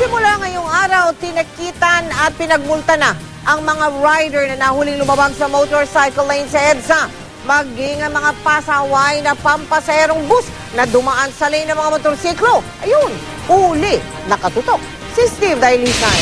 Simula ngayong araw, tinakitan at pinagmulta na ang mga rider na nahuling lumabag sa motorcycle lane sa EDSA. Maging ang mga pasaway na pampasaherong bus na dumaan sa lane ng mga motorsiklo. Ayun, huli, nakatutok. Si Steve Dailisan.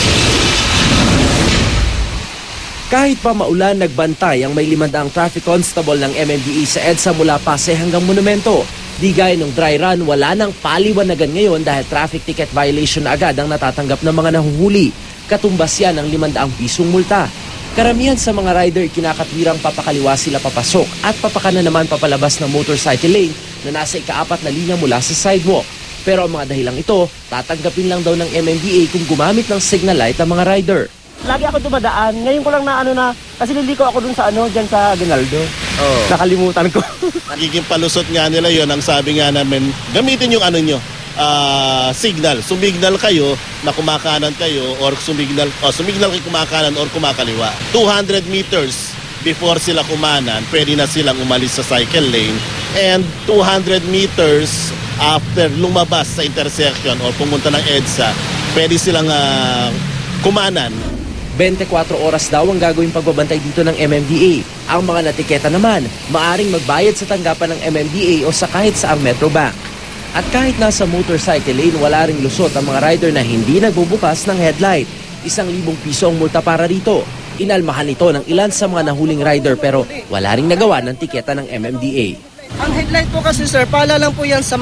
Kahit pa maulan, nagbantay ang may 500 traffic constable ng MMDA sa EDSA mula Pasay hanggang Monumento. Di gaya ng dry run, wala nang paliwanagan ngayon dahil traffic ticket violation na agad ang natatanggap ng mga nahuhuli. Katumbas yan ng 500 pisong multa. Karamihan sa mga rider kinakatwirang papakaliwa sila papasok at papakanan naman papalabas ng motorcycle lane na nasa ika-4 na linya mula sa sidewalk. Pero ang mga dahilang ito, tatanggapin lang daw ng MMDA kung gumamit ng signal light ang mga rider. Lagi ako dumadaan. Ngayon ko lang na kasi liliko ako dun sa dyan sa Aguinaldo. Oh. Nakalimutan ko. Nagiging palusot nga nila yon. Ang sabi nga namin, gamitin yung signal. Sumignal kayo na kumakanan kayo or sumignal kayo kumakanan or kumakaliwa. 200 meters before sila kumanan, pwede na silang umalis sa cycle lane. And 200 meters after lumabas sa intersection or pumunta ng EDSA, pwede silang kumanan. 24 oras daw ang gagawing pagbabantay dito ng MMDA. Ang mga natiketa naman, maaring magbayad sa tanggapan ng MMDA o sa kahit saang Metrobank. At kahit nasa motorcycle lane, wala ring lusot ang mga rider na hindi nagbubukas ng headlight. 1,000 piso ang multa para rito. Inalmahan ito ng ilan sa mga nahuling rider pero wala ring nagawa ng tiketa ng MMDA. Ang headlight po kasi sir, pala lang po yan sa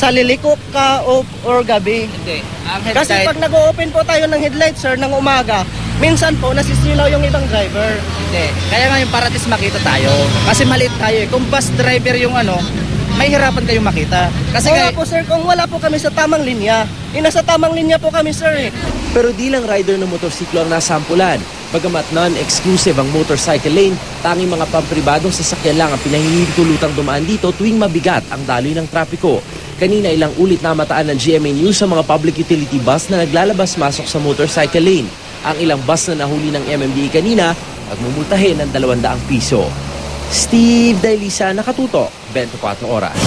liliko ka or gabi. Hindi. Ang headlight, Kasi pag nag-open po tayo ng headlight sir ng umaga, minsan po nasisilaw yung ibang driver. hindi. Kaya nga yung para at least makita tayo. Kasi maliit tayo eh. Kung bus driver yung may hirapan kayong makita. Kasi Wala po sir, kung wala po kami sa tamang linya. Nasa tamang linya po kami sir. Pero di lang rider ng motorsiklo ang nasampulan. Bagamat non-exclusive ang motorcycle lane, tanging mga pampribadong sasakyan lang ang pinahihintulutang dumaan dito tuwing mabigat ang daloy ng trapiko. Kanina ilang ulit namataan ng GMA News sa mga public utility bus na naglalabas-masok sa motorcycle lane. Ang ilang bus na nahuli ng MMDA kanina, magmumultahin ng 200 piso. Steve Dailisa, nakatuto, 24 oras.